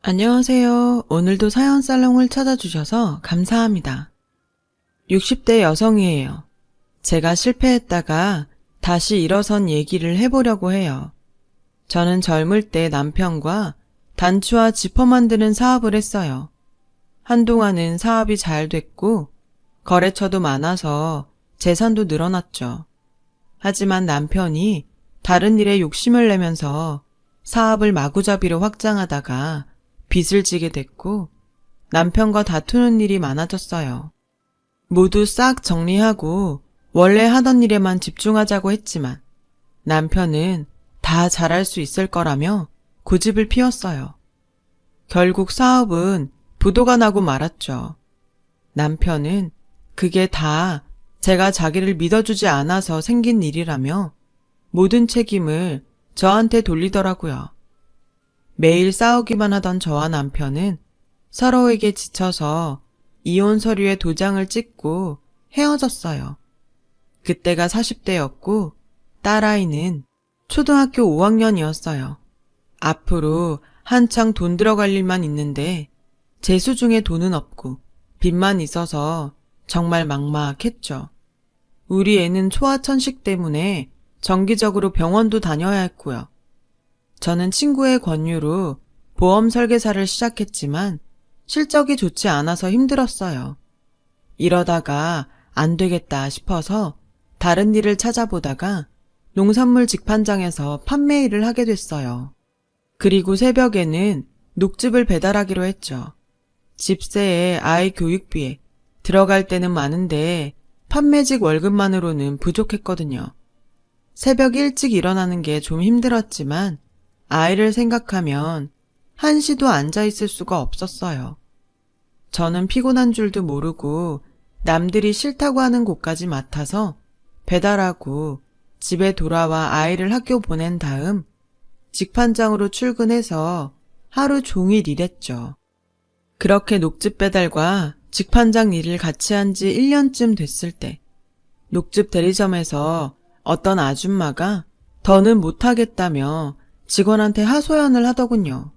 안녕하세요. 오늘도 사연 살롱을 찾아주셔서 감사합니다. 60대 여성이에요. 제가 실패했다가 다시 일어선 얘기를 해보려고 해요. 저는 젊을 때 남편과 단추와 지퍼 만드는 사업을 했어요. 한동안은 사업이 잘 됐고 거래처도 많아서 재산도 늘어났죠. 하지만 남편이 다른 일에 욕심을 내면서 사업을 마구잡이로 확장하다가 빚을 지게 됐고 남편과 다투는 일이 많아졌어요. 모두 싹 정리하고 원래 하던 일에만 집중하자고 했지만 남편은 다 잘할 수 있을 거라며 고집을 피웠어요. 결국 사업은 부도가 나고 말았죠. 남편은 그게 다 제가 자기를 믿어주지 않아서 생긴 일이라며 모든 책임을 저한테 돌리더라고요. 매일 싸우기만 하던 저와 남편은 서로에게 지쳐서 이혼 서류에 도장을 찍고 헤어졌어요. 그때가 40대였고 딸아이는 초등학교 5학년이었어요. 앞으로 한창 돈 들어갈 일만 있는데 재수 중에 돈은 없고 빚만 있어서 정말 막막했죠. 우리 애는 소아천식 때문에 정기적으로 병원도 다녀야 했고요. 저는 친구의 권유로 보험 설계사를 시작했지만 실적이 좋지 않아서 힘들었어요. 이러다가 안 되겠다 싶어서 다른 일을 찾아보다가 농산물 직판장에서 판매 일을 하게 됐어요. 그리고 새벽에는 녹즙을 배달하기로 했죠. 집세에 아이 교육비에 들어갈 때는 많은데 판매직 월급만으로는 부족했거든요. 새벽 일찍 일어나는 게 좀 힘들었지만 아이를 생각하면 한시도 앉아있을 수가 없었어요. 저는 피곤한 줄도 모르고 남들이 싫다고 하는 곳까지 맡아서 배달하고 집에 돌아와 아이를 학교 보낸 다음 직판장으로 출근해서 하루 종일 일했죠. 그렇게 녹즙 배달과 직판장 일을 같이 한 지 1년쯤 됐을 때 녹즙 대리점에서 어떤 아줌마가 더는 못하겠다며 직원한테 하소연을 하더군요.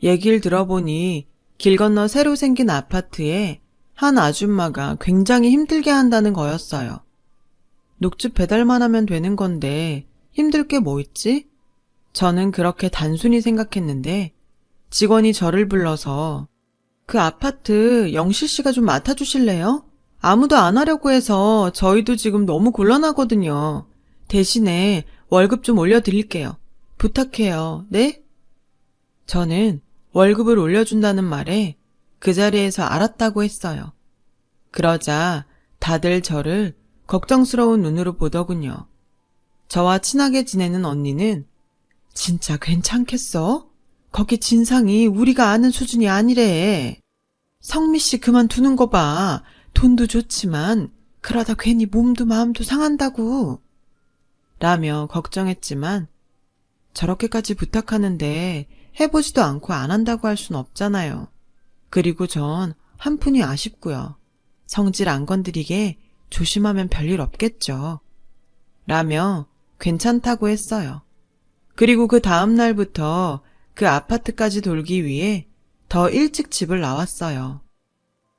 얘기를 들어보니 길 건너 새로 생긴 아파트에 한 아줌마가 굉장히 힘들게 한다는 거였어요. 녹즙 배달만 하면 되는 건데 힘들 게 뭐 있지? 저는 그렇게 단순히 생각했는데 직원이 저를 불러서 그 아파트 영실 씨가 좀 맡아주실래요? 아무도 안 하려고 해서 저희도 지금 너무 곤란하거든요. 대신에 월급 좀 올려드릴게요. 부탁해요. 네? 저는 월급을 올려준다는 말에 그 자리에서 알았다고 했어요. 그러자 다들 저를 걱정스러운 눈으로 보더군요. 저와 친하게 지내는 언니는 진짜 괜찮겠어? 거기 진상이 우리가 아는 수준이 아니래. 성미 씨 그만두는 거 봐. 돈도 좋지만 그러다 괜히 몸도 마음도 상한다고. 라며 걱정했지만 저렇게까지 부탁하는데 해보지도 않고 안 한다고 할 순 없잖아요. 그리고 전 한푼이 아쉽고요. 성질 안 건드리게 조심하면 별일 없겠죠. 라며 괜찮다고 했어요. 그리고 그 다음 날부터 그 아파트까지 돌기 위해 더 일찍 집을 나왔어요.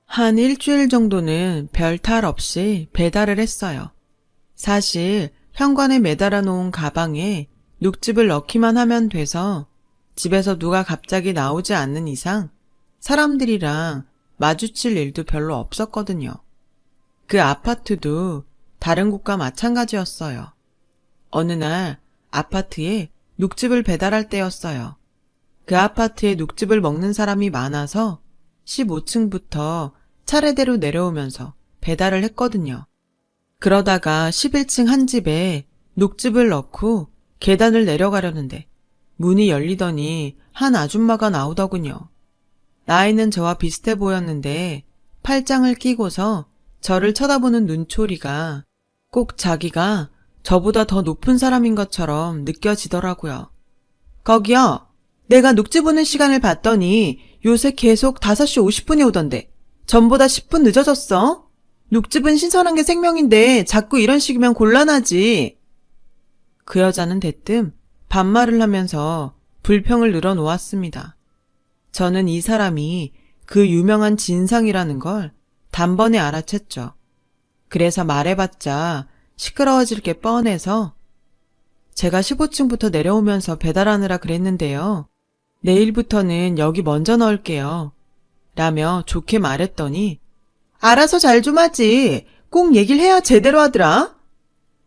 한 일주일 정도는 별 탈 없이 배달을 했어요. 사실 현관에 매달아 놓은 가방에 녹즙을 넣기만 하면 돼서 집에서 누가 갑자기 나오지 않는 이상 사람들이랑 마주칠 일도 별로 없었거든요. 그 아파트도 다른 곳과 마찬가지였어요. 어느 날 아파트에 녹즙을 배달할 때였어요. 그 아파트에 녹즙을 먹는 사람이 많아서 15층부터 차례대로 내려오면서 배달을 했거든요. 그러다가 11층 한 집에 녹즙을 넣고 계단을 내려가려는데 문이 열리더니 한 아줌마가 나오더군요. 나이는 저와 비슷해 보였는데 팔짱을 끼고서 저를 쳐다보는 눈초리가 꼭 자기가 저보다 더 높은 사람인 것처럼 느껴지더라고요. 거기요. 내가 녹즙 오는 시간을 봤더니 요새 계속 5시 50분에 오던데 전보다 10분 늦어졌어? 녹즙은 신선한 게 생명인데 자꾸 이런 식이면 곤란하지. 그 여자는 대뜸 반말을 하면서 불평을 늘어놓았습니다. 저는 이 사람이 그 유명한 진상이라는 걸 단번에 알아챘죠. 그래서 말해봤자 시끄러워질 게 뻔해서 제가 15층부터 내려오면서 배달하느라 그랬는데요. 내일부터는 여기 먼저 넣을게요. 라며 좋게 말했더니 알아서 잘 좀 하지. 꼭 얘기를 해야 제대로 하더라.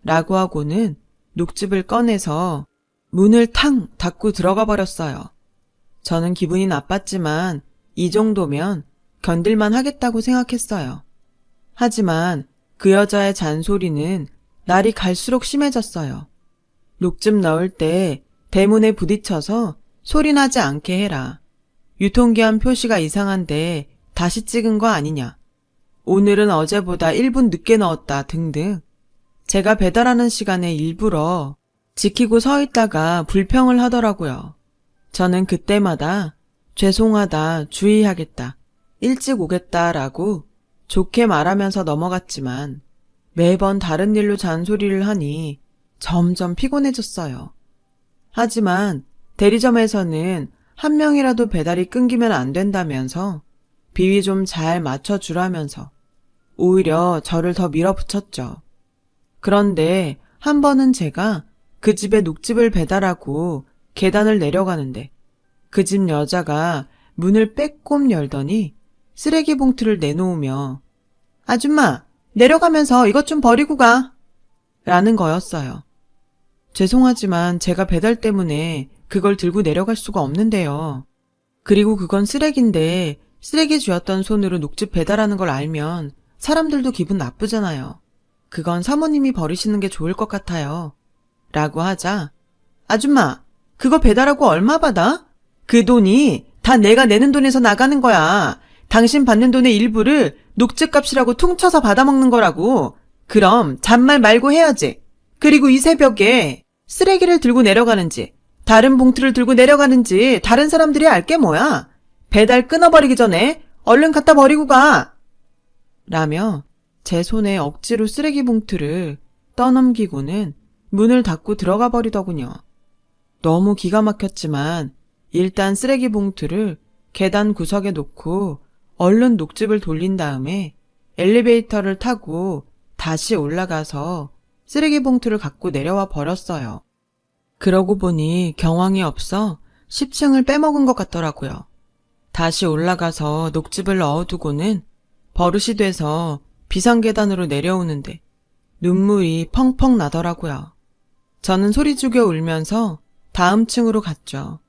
라고 하고는 녹즙을 꺼내서 문을 탕 닫고 들어가 버렸어요. 저는 기분이 나빴지만 이 정도면 견딜만 하겠다고 생각했어요. 하지만 그 여자의 잔소리는 날이 갈수록 심해졌어요. 녹즙 넣을 때 대문에 부딪혀서 소리 나지 않게 해라. 유통기한 표시가 이상한데 다시 찍은 거 아니냐. 오늘은 어제보다 1분 늦게 넣었다 등등. 제가 배달하는 시간에 일부러 지키고 서 있다가 불평을 하더라고요. 저는 그때마다 죄송하다, 주의하겠다, 일찍 오겠다라고 좋게 말하면서 넘어갔지만 매번 다른 일로 잔소리를 하니 점점 피곤해졌어요. 하지만 대리점에서는 한 명이라도 배달이 끊기면 안 된다면서 비위 좀 잘 맞춰주라면서 오히려 저를 더 밀어붙였죠. 그런데 한 번은 제가 그 집에 녹즙을 배달하고 계단을 내려가는데 그 집 여자가 문을 빼꼼 열더니 쓰레기 봉투를 내놓으며 아줌마, 내려가면서 이것 좀 버리고 가. 라는 거였어요. 죄송하지만 제가 배달 때문에 그걸 들고 내려갈 수가 없는데요. 그리고 그건 쓰레기인데 쓰레기 쥐었던 손으로 녹즙 배달하는 걸 알면 사람들도 기분 나쁘잖아요. 그건 사모님이 버리시는 게 좋을 것 같아요. 라고 하자 아줌마, 그거 배달하고 얼마 받아? 그 돈이 다 내가 내는 돈에서 나가는 거야. 당신 받는 돈의 일부를 녹즙 값이라고 퉁쳐서 받아먹는 거라고. 그럼 잔말 말고 해야지. 그리고 이 새벽에 쓰레기를 들고 내려가는지 다른 봉투를 들고 내려가는지 다른 사람들이 알게 뭐야. 배달 끊어버리기 전에 얼른 갖다 버리고 가. 라며 제 손에 억지로 쓰레기 봉투를 떠넘기고는 문을 닫고 들어가 버리더군요. 너무 기가 막혔지만 일단 쓰레기 봉투를 계단 구석에 놓고 얼른 녹즙을 돌린 다음에 엘리베이터를 타고 다시 올라가서 쓰레기 봉투를 갖고 내려와 버렸어요. 그러고 보니 경황이 없어 10층을 빼먹은 것 같더라고요. 다시 올라가서 녹즙을 넣어두고는 버릇이 돼서 비상계단으로 내려오는데 눈물이 펑펑 나더라고요. 저는 소리 죽여 울면서 다음 층으로 갔죠.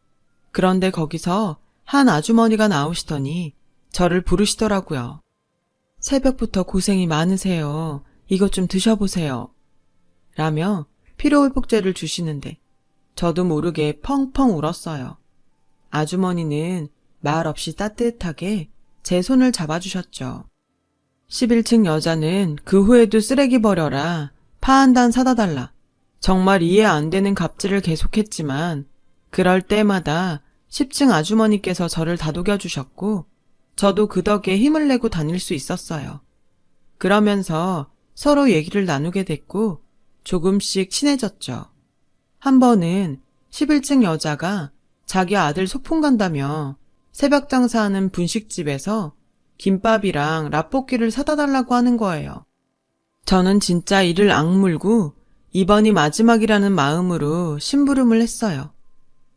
그런데 거기서 한 아주머니가 나오시더니 저를 부르시더라고요. 새벽부터 고생이 많으세요. 이것 좀 드셔보세요. 라며 피로회복제를 주시는데 저도 모르게 펑펑 울었어요. 아주머니는 말 없이 따뜻하게 제 손을 잡아주셨죠. 11층 여자는 그 후에도 쓰레기 버려라, 파 한 단 사다 달라. 정말 이해 안 되는 갑질을 계속했지만 그럴 때마다 10층 아주머니께서 저를 다독여 주셨고 저도 그 덕에 힘을 내고 다닐 수 있었어요. 그러면서 서로 얘기를 나누게 됐고 조금씩 친해졌죠. 한 번은 11층 여자가 자기 아들 소풍 간다며 새벽 장사하는 분식집에서 김밥이랑 라볶이를 사다 달라고 하는 거예요. 저는 진짜 이를 악물고 이번이 마지막이라는 마음으로 심부름을 했어요.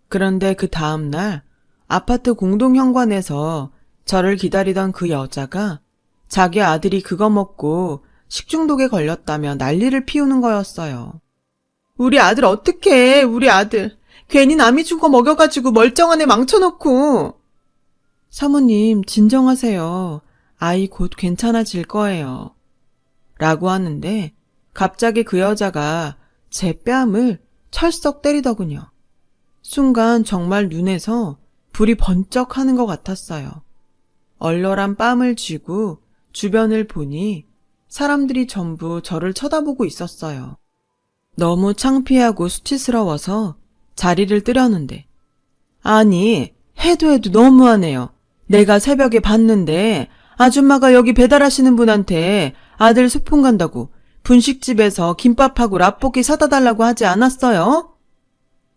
그런데 그 다음날 아파트 공동현관에서 저를 기다리던 그 여자가 자기 아들이 그거 먹고 식중독에 걸렸다며 난리를 피우는 거였어요. 우리 아들 어떡해, 우리 아들. 괜히 남이 준 거 먹여가지고 멀쩡한 애 망쳐놓고. 사모님, 진정하세요. 아이 곧 괜찮아질 거예요. 라고 하는데 갑자기 그 여자가 제 뺨을 철썩 때리더군요. 순간 정말 눈에서 불이 번쩍 하는 것 같았어요. 얼얼한 뺨을 쥐고 주변을 보니 사람들이 전부 저를 쳐다보고 있었어요. 너무 창피하고 수치스러워서 자리를 뜨려는데 아니, 해도 너무하네요. 내가 새벽에 봤는데 아줌마가 여기 배달하시는 분한테 아들 소풍 간다고 분식집에서 김밥하고 라볶이 사다 달라고 하지 않았어요?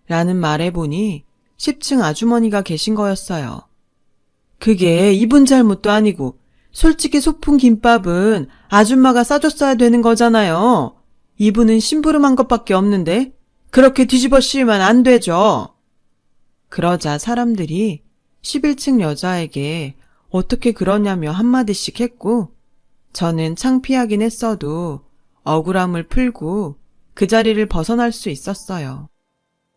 라는 말에 보니 10층 아주머니가 계신 거였어요. 그게 이분 잘못도 아니고 솔직히 소풍 김밥은 아줌마가 싸줬어야 되는 거잖아요. 이분은 심부름한 것밖에 없는데 그렇게 뒤집어 씌우면 안 되죠. 그러자 사람들이 11층 여자에게 어떻게 그러냐며 한마디씩 했고 저는 창피하긴 했어도 억울함을 풀고 그 자리를 벗어날 수 있었어요.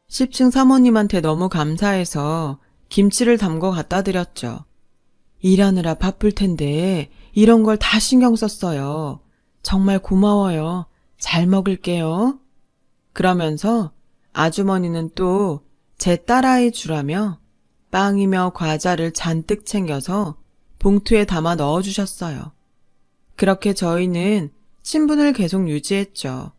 10층 사모님한테 너무 감사해서 김치를 담궈 갖다 드렸죠. 일하느라 바쁠 텐데 이런 걸 다 신경 썼어요. 정말 고마워요. 잘 먹을게요. 그러면서 아주머니는 또 제 딸아이 주라며 빵이며 과자를 잔뜩 챙겨서 봉투에 담아 넣어주셨어요. 그렇게 저희는 친분을 계속 유지했죠.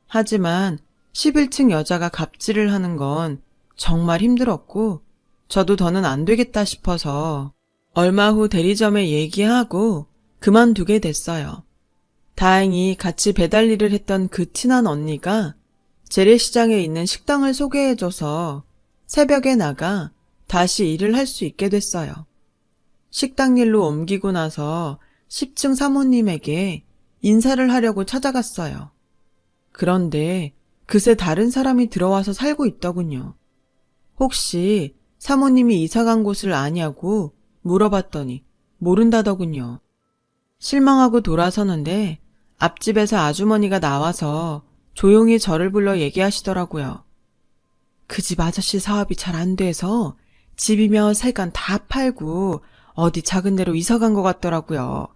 하지만 11층 여자가 갑질을 하는 건 정말 힘들었고 저도 더는 안 되겠다 싶어서 얼마 후 대리점에 얘기하고 그만두게 됐어요. 다행히 같이 배달 일을 했던 그 친한 언니가 재래시장에 있는 식당을 소개해줘서 새벽에 나가 다시 일을 할 수 있게 됐어요. 식당 일로 옮기고 나서 10층 사모님에게 인사를 하려고 찾아갔어요. 그런데 그새 다른 사람이 들어와서 살고 있더군요. 혹시 사모님이 이사간 곳을 아냐고 물어봤더니 모른다더군요. 실망하고 돌아서는데 앞집에서 아주머니가 나와서 조용히 저를 불러 얘기하시더라고요. 그 집 아저씨 사업이 잘 안 돼서 집이며 세간 다 팔고 어디 작은 데로 이사간 것 같더라고요.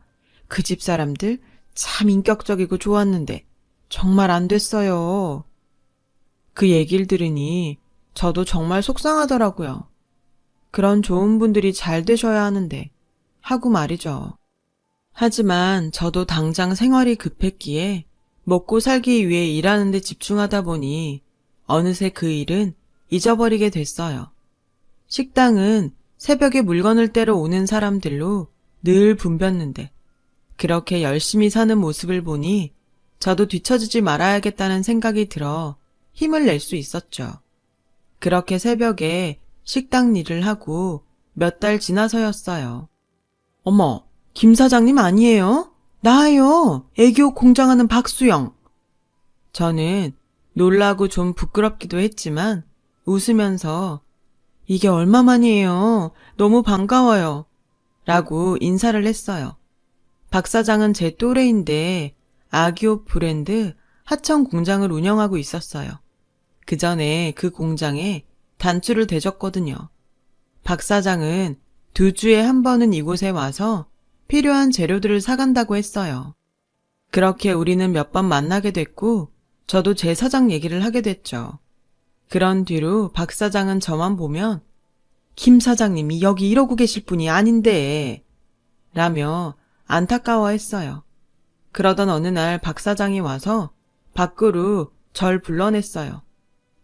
그 집 사람들 참 인격적이고 좋았는데 정말 안 됐어요. 그 얘기를 들으니 저도 정말 속상하더라고요. 그런 좋은 분들이 잘 되셔야 하는데 하고 말이죠. 하지만 저도 당장 생활이 급했기에 먹고 살기 위해 일하는 데 집중하다 보니 어느새 그 일은 잊어버리게 됐어요. 식당은 새벽에 물건을 떼러 오는 사람들로 늘 붐볐는데 그렇게 열심히 사는 모습을 보니 저도 뒤처지지 말아야겠다는 생각이 들어 힘을 낼 수 있었죠. 그렇게 새벽에 식당 일을 하고 몇 달 지나서였어요. 어머, 김 사장님 아니에요? 나예요. 애기옷 공장하는 박수영. 저는 놀라고 좀 부끄럽기도 했지만 웃으면서 이게 얼마만이에요. 너무 반가워요. 라고 인사를 했어요. 박 사장은 제 또래인데 아기옷 브랜드 하청 공장을 운영하고 있었어요. 그 전에 그 공장에 단추를 대줬거든요. 박 사장은 2주에 한 번은 이곳에 와서 필요한 재료들을 사간다고 했어요. 그렇게 우리는 몇 번 만나게 됐고 저도 제 사장 얘기를 하게 됐죠. 그런 뒤로 박 사장은 저만 보면 김 사장님이 여기 이러고 계실 분이 아닌데 라며 안타까워했어요. 그러던 어느 날 박 사장이 와서 밖으로 절 불러냈어요.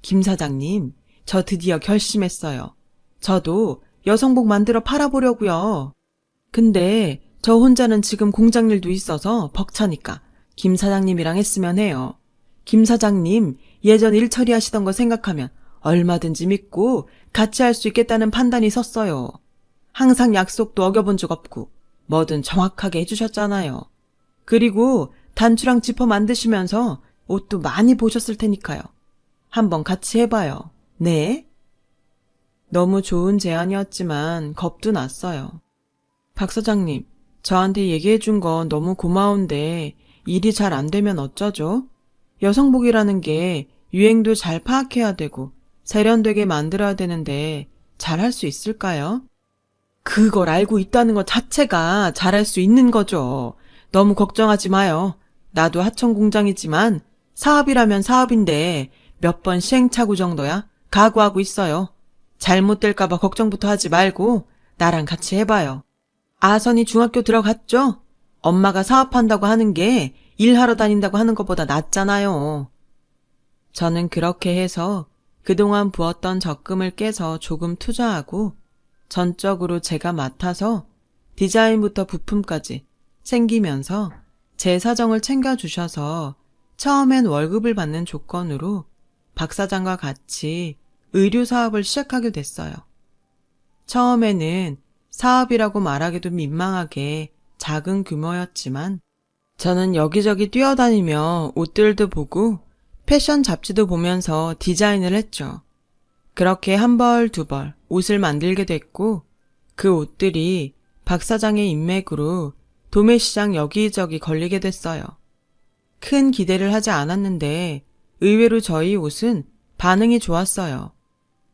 김 사장님, 저 드디어 결심했어요. 저도 여성복 만들어 팔아보려고요. 근데 저 혼자는 지금 공장 일도 있어서 벅차니까 김 사장님이랑 했으면 해요. 김 사장님 예전 일 처리하시던 거 생각하면 얼마든지 믿고 같이 할 수 있겠다는 판단이 섰어요. 항상 약속도 어겨본 적 없고 뭐든 정확하게 해주셨잖아요. 그리고 단추랑 지퍼 만드시면서 옷도 많이 보셨을 테니까요. 한번 같이 해봐요. 네? 너무 좋은 제안이었지만 겁도 났어요. 박 사장님, 저한테 얘기해준 건 너무 고마운데 일이 잘 안 되면 어쩌죠? 여성복이라는 게 유행도 잘 파악해야 되고 세련되게 만들어야 되는데 잘할 수 있을까요? 그걸 알고 있다는 것 자체가 잘할 수 있는 거죠. 너무 걱정하지 마요. 나도 하청 공장이지만 사업이라면 사업인데 몇 번 시행착오 정도야 각오하고 있어요. 잘못될까봐 걱정부터 하지 말고 나랑 같이 해봐요. 아선이 중학교 들어갔죠? 엄마가 사업한다고 하는 게 일하러 다닌다고 하는 것보다 낫잖아요. 저는 그렇게 해서 그동안 부었던 적금을 깨서 조금 투자하고 전적으로 제가 맡아서 디자인부터 부품까지 챙기면서 제 사정을 챙겨주셔서 처음엔 월급을 받는 조건으로 박 사장과 같이 의류 사업을 시작하게 됐어요. 처음에는 사업이라고 말하기도 민망하게 작은 규모였지만 저는 여기저기 뛰어다니며 옷들도 보고 패션 잡지도 보면서 디자인을 했죠. 그렇게 한 벌, 두 벌 옷을 만들게 됐고 그 옷들이 박 사장의 인맥으로 도매시장 여기저기 걸리게 됐어요. 큰 기대를 하지 않았는데 의외로 저희 옷은 반응이 좋았어요.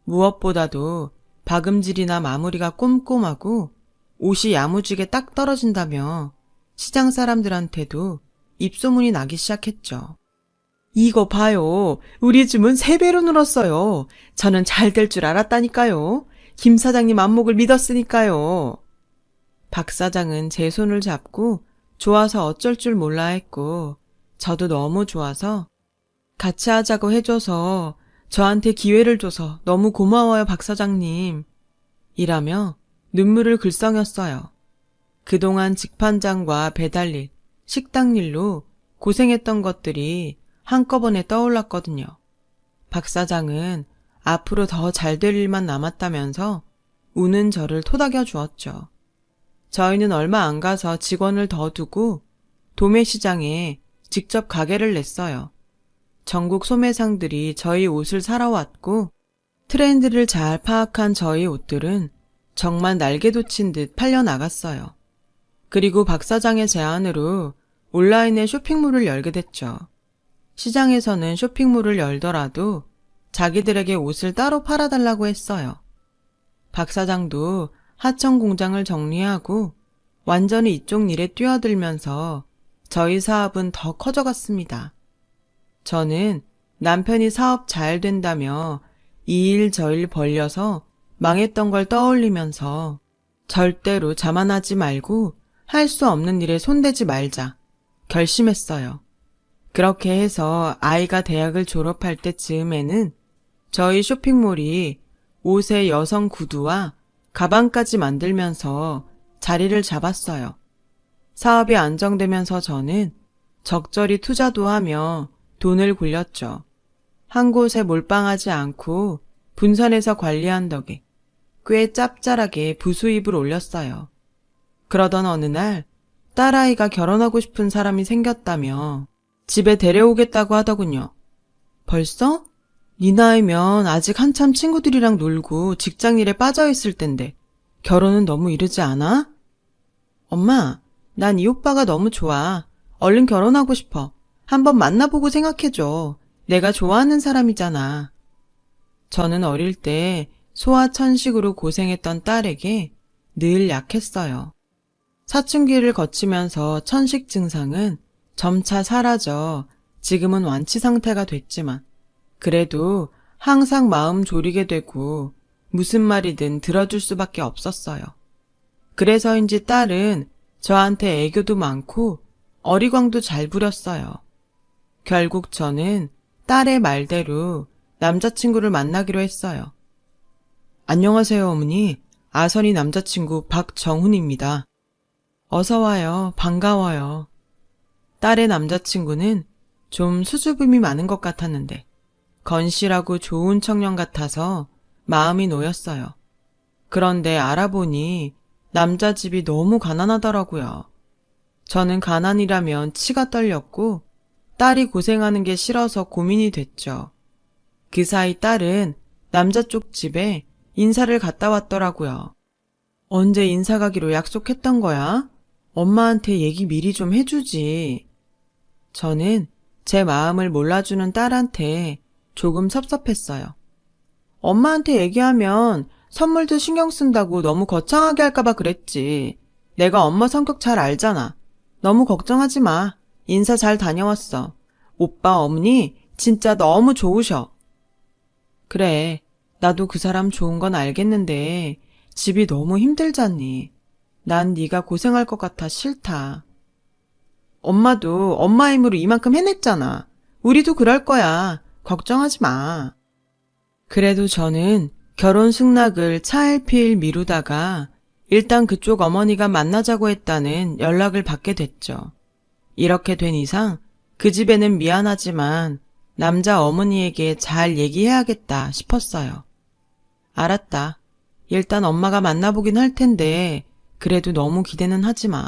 무엇보다도 박음질이나 마무리가 꼼꼼하고 옷이 야무지게 딱 떨어진다며 시장 사람들한테도 입소문이 나기 시작했죠. 이거 봐요. 우리 줌은 3배로 늘었어요. 저는 잘 될 줄 알았다니까요. 김 사장님 안목을 믿었으니까요. 박 사장은 제 손을 잡고 좋아서 어쩔 줄 몰라 했고 저도 너무 좋아서 같이 하자고 해줘서 저한테 기회를 줘서 너무 고마워요, 박 사장님. 이라며 눈물을 글썽였어요. 그동안 직판장과 배달일, 식당일로 고생했던 것들이 한꺼번에 떠올랐거든요. 박 사장은 앞으로 더 잘 될 일만 남았다면서 우는 저를 토닥여 주었죠. 저희는 얼마 안 가서 직원을 더 두고 도매시장에 직접 가게를 냈어요. 전국 소매상들이 저희 옷을 사러 왔고 트렌드를 잘 파악한 저희 옷들은 정말 날개 돋친 듯 팔려나갔어요. 그리고 박 사장의 제안으로 온라인에 쇼핑몰을 열게 됐죠. 시장에서는 쇼핑몰을 열더라도 자기들에게 옷을 따로 팔아달라고 했어요. 박 사장도 하청 공장을 정리하고 완전히 이쪽 일에 뛰어들면서 저희 사업은 더 커져갔습니다. 저는 남편이 사업 잘 된다며 이 일 저 일 벌려서 망했던 걸 떠올리면서 절대로 자만하지 말고 할 수 없는 일에 손대지 말자 결심했어요. 그렇게 해서 아이가 대학을 졸업할 때쯤에는 저희 쇼핑몰이 옷에 여성 구두와 가방까지 만들면서 자리를 잡았어요. 사업이 안정되면서 저는 적절히 투자도 하며 돈을 굴렸죠. 한 곳에 몰빵하지 않고 분산해서 관리한 덕에 꽤 짭짤하게 부수입을 올렸어요. 그러던 어느 날 딸아이가 결혼하고 싶은 사람이 생겼다며 집에 데려오겠다고 하더군요. 벌써? 네 나이면 아직 한참 친구들이랑 놀고 직장일에 빠져있을 텐데 결혼은 너무 이르지 않아? 엄마, 난 이 오빠가 너무 좋아. 얼른 결혼하고 싶어. 한번 만나보고 생각해줘. 내가 좋아하는 사람이잖아. 저는 어릴 때 소아천식으로 고생했던 딸에게 늘 약했어요. 사춘기를 거치면서 천식 증상은 점차 사라져 지금은 완치 상태가 됐지만 그래도 항상 마음 졸이게 되고 무슨 말이든 들어줄 수밖에 없었어요. 그래서인지 딸은 저한테 애교도 많고 어리광도 잘 부렸어요. 결국 저는 딸의 말대로 남자친구를 만나기로 했어요. 안녕하세요, 어머니. 아선이 남자친구 박정훈입니다. 어서 와요. 반가워요. 딸의 남자친구는 좀 수줍음이 많은 것 같았는데 건실하고 좋은 청년 같아서 마음이 놓였어요. 그런데 알아보니 남자 집이 너무 가난하더라고요. 저는 가난이라면 치가 떨렸고 딸이 고생하는 게 싫어서 고민이 됐죠. 그 사이 딸은 남자 쪽 집에 인사를 갔다 왔더라고요. 언제 인사 가기로 약속했던 거야? 엄마한테 얘기 미리 좀 해주지. 저는 제 마음을 몰라주는 딸한테 조금 섭섭했어요. 엄마한테 얘기하면 선물도 신경 쓴다고 너무 거창하게 할까봐 그랬지. 내가 엄마 성격 잘 알잖아. 너무 걱정하지 마. 인사 잘 다녀왔어. 오빠 어머니 진짜 너무 좋으셔. 그래, 나도 그 사람 좋은 건 알겠는데 집이 너무 힘들잖니. 난 네가 고생할 것 같아 싫다. 엄마도 엄마 힘으로 이만큼 해냈잖아. 우리도 그럴 거야. 걱정하지 마. 그래도 저는 결혼 승낙을 차일피일 미루다가 일단 그쪽 어머니가 만나자고 했다는 연락을 받게 됐죠. 이렇게 된 이상 그 집에는 미안하지만 남자 어머니에게 잘 얘기해야겠다 싶었어요. 알았다. 일단 엄마가 만나보긴 할 텐데 그래도 너무 기대는 하지 마.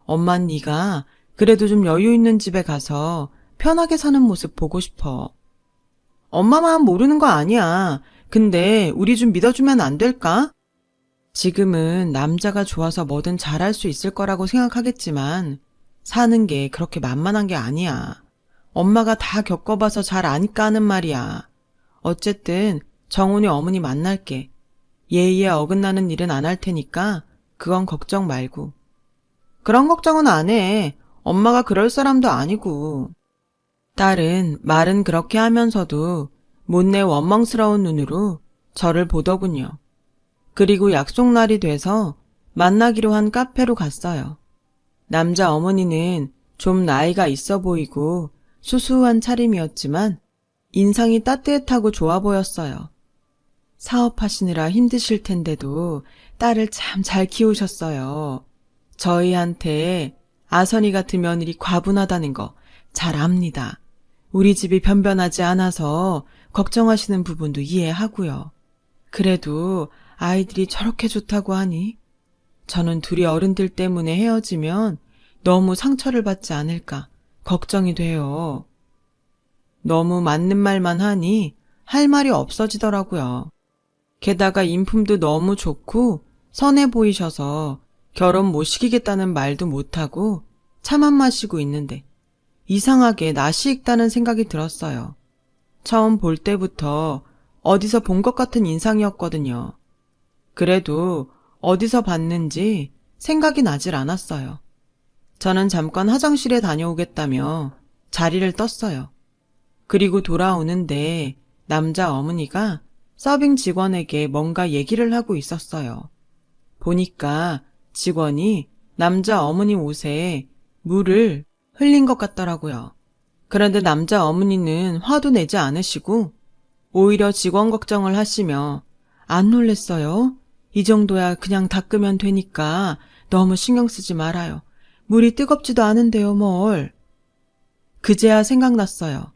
엄만 네가 그래도 좀 여유 있는 집에 가서 편하게 사는 모습 보고 싶어. 엄마만 모르는 거 아니야. 근데 우리 좀 믿어주면 안 될까? 지금은 남자가 좋아서 뭐든 잘할 수 있을 거라고 생각하겠지만 사는 게 그렇게 만만한 게 아니야. 엄마가 다 겪어봐서 잘 아니까 하는 말이야. 어쨌든 정훈이 어머니 만날게. 예의에 어긋나는 일은 안 할 테니까 그건 걱정 말고. 그런 걱정은 안 해. 엄마가 그럴 사람도 아니고. 딸은 말은 그렇게 하면서도 못내 원망스러운 눈으로 저를 보더군요. 그리고 약속 날이 돼서 만나기로 한 카페로 갔어요. 남자 어머니는 좀 나이가 있어 보이고 수수한 차림이었지만 인상이 따뜻하고 좋아 보였어요. 사업하시느라 힘드실 텐데도 딸을 참 잘 키우셨어요. 저희한테 아선이 같은 며느리 과분하다는 거 잘 압니다. 우리 집이 변변하지 않아서 걱정하시는 부분도 이해하고요. 그래도 아이들이 저렇게 좋다고 하니 저는 둘이 어른들 때문에 헤어지면 너무 상처를 받지 않을까 걱정이 돼요. 너무 맞는 말만 하니 할 말이 없어지더라고요. 게다가 인품도 너무 좋고 선해 보이셔서 결혼 못 시키겠다는 말도 못하고 차만 마시고 있는데 이상하게 낯이 익다는 생각이 들었어요. 처음 볼 때부터 어디서 본 것 같은 인상이었거든요. 그래도 어디서 봤는지 생각이 나질 않았어요. 저는 잠깐 화장실에 다녀오겠다며 자리를 떴어요. 그리고 돌아오는데 남자 어머니가 서빙 직원에게 뭔가 얘기를 하고 있었어요. 보니까 직원이 남자 어머니 옷에 물을 흘린 것 같더라고요. 그런데 남자 어머니는 화도 내지 않으시고 오히려 직원 걱정을 하시며 안 놀랬어요? 이 정도야 그냥 닦으면 되니까 너무 신경 쓰지 말아요. 물이 뜨겁지도 않은데요, 뭘. 그제야 생각났어요.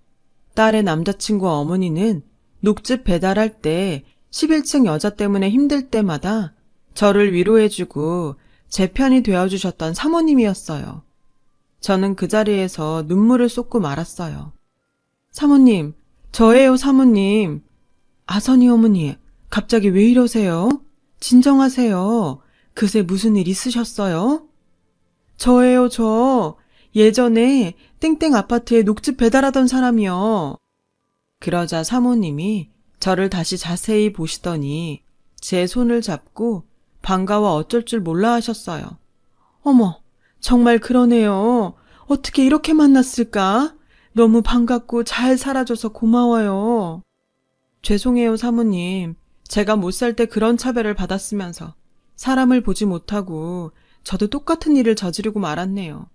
딸의 남자친구 어머니는 녹즙 배달할 때 11층 여자 때문에 힘들 때마다 저를 위로해주고 제 편이 되어주셨던 사모님이었어요. 저는 그 자리에서 눈물을 쏟고 말았어요. 사모님, 저예요, 사모님. 아선이 어머니, 갑자기 왜 이러세요? 진정하세요. 그새 무슨 일 있으셨어요? 저예요, 저. 예전에 땡땡 아파트에 녹즙 배달하던 사람이요. 그러자 사모님이 저를 다시 자세히 보시더니 제 손을 잡고 반가워 어쩔 줄 몰라 하셨어요. 어머, 정말 그러네요. 어떻게 이렇게 만났을까? 너무 반갑고 잘 살아줘서 고마워요. 죄송해요, 사모님. 제가 못 살 때 그런 차별을 받았으면서 사람을 보지 못하고 저도 똑같은 일을 저지르고 말았네요.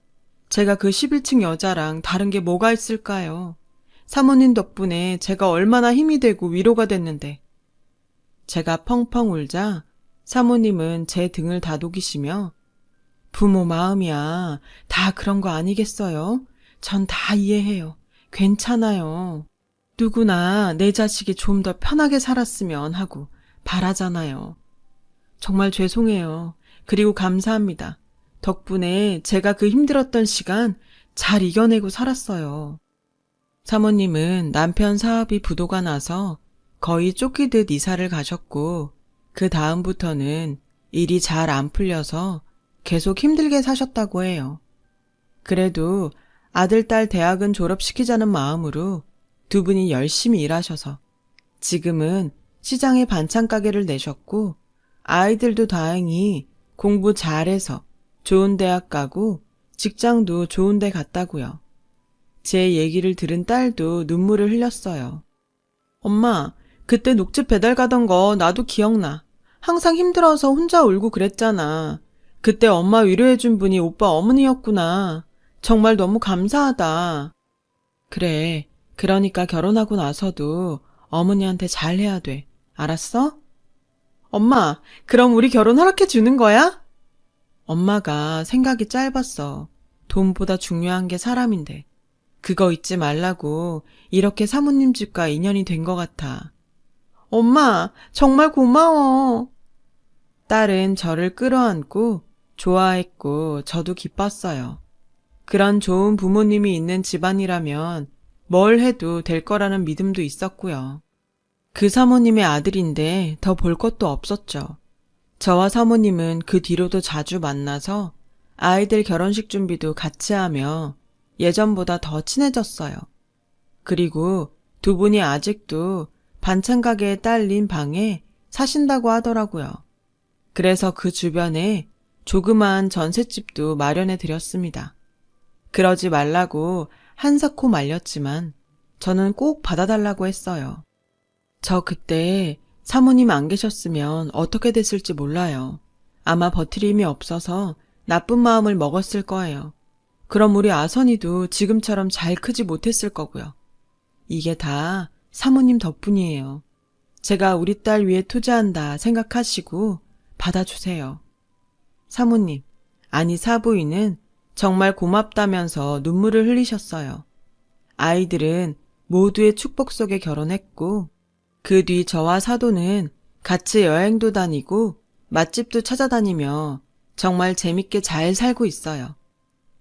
제가 그 11층 여자랑 다른 게 뭐가 있을까요? 사모님 덕분에 제가 얼마나 힘이 되고 위로가 됐는데. 제가 펑펑 울자 사모님은 제 등을 다독이시며 부모 마음이야. 다 그런 거 아니겠어요? 전 다 이해해요. 괜찮아요. 누구나 내 자식이 좀 더 편하게 살았으면 하고 바라잖아요. 정말 죄송해요. 그리고 감사합니다. 덕분에 제가 그 힘들었던 시간 잘 이겨내고 살았어요. 사모님은 남편 사업이 부도가 나서 거의 쫓기듯 이사를 가셨고 그 다음부터는 일이 잘 안 풀려서 계속 힘들게 사셨다고 해요. 그래도 아들, 딸 대학은 졸업시키자는 마음으로 두 분이 열심히 일하셔서 지금은 시장에 반찬 가게를 내셨고 아이들도 다행히 공부 잘해서 좋은 대학 가고 직장도 좋은 데 갔다고요. 제 얘기를 들은 딸도 눈물을 흘렸어요. 엄마, 그때 녹즙 배달 가던 거 나도 기억나. 항상 힘들어서 혼자 울고 그랬잖아. 그때 엄마 위로해준 분이 오빠 어머니였구나. 정말 너무 감사하다. 그래, 그러니까 결혼하고 나서도 어머니한테 잘해야 돼. 알았어? 엄마, 그럼 우리 결혼 허락해 주는 거야? 엄마가 생각이 짧았어. 돈보다 중요한 게 사람인데. 그거 잊지 말라고 이렇게 사모님 집과 인연이 된 것 같아. 엄마, 정말 고마워. 딸은 저를 끌어안고 좋아했고 저도 기뻤어요. 그런 좋은 부모님이 있는 집안이라면 뭘 해도 될 거라는 믿음도 있었고요. 그 사모님의 아들인데 더 볼 것도 없었죠. 저와 사모님은 그 뒤로도 자주 만나서 아이들 결혼식 준비도 같이 하며 예전보다 더 친해졌어요. 그리고 두 분이 아직도 반찬 가게에 딸린 방에 사신다고 하더라고요. 그래서 그 주변에 조그마한 전셋집도 마련해 드렸습니다. 그러지 말라고 한사코 말렸지만 저는 꼭 받아달라고 했어요. 저 그때 사모님 안 계셨으면 어떻게 됐을지 몰라요. 아마 버틸 힘이 없어서 나쁜 마음을 먹었을 거예요. 그럼 우리 아선이도 지금처럼 잘 크지 못했을 거고요. 이게 다 사모님 덕분이에요. 제가 우리 딸 위해 투자한다 생각하시고 받아주세요. 사모님, 아니 사부인은 정말 고맙다면서 눈물을 흘리셨어요. 아이들은 모두의 축복 속에 결혼했고 그 뒤 저와 사도는 같이 여행도 다니고 맛집도 찾아다니며 정말 재밌게 잘 살고 있어요.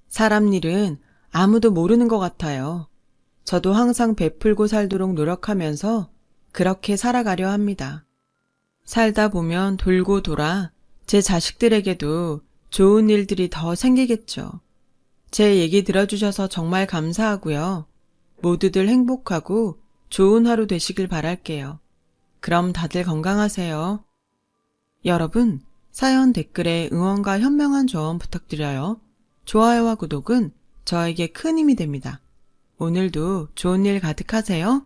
사람 일은 아무도 모르는 것 같아요. 저도 항상 베풀고 살도록 노력하면서 그렇게 살아가려 합니다. 살다 보면 돌고 돌아 제 자식들에게도 좋은 일들이 더 생기겠죠. 제 얘기 들어주셔서 정말 감사하고요. 모두들 행복하고 좋은 하루 되시길 바랄게요. 그럼 다들 건강하세요. 여러분, 사연 댓글에 응원과 현명한 조언 부탁드려요. 좋아요와 구독은 저에게 큰 힘이 됩니다. 오늘도 좋은 일 가득하세요.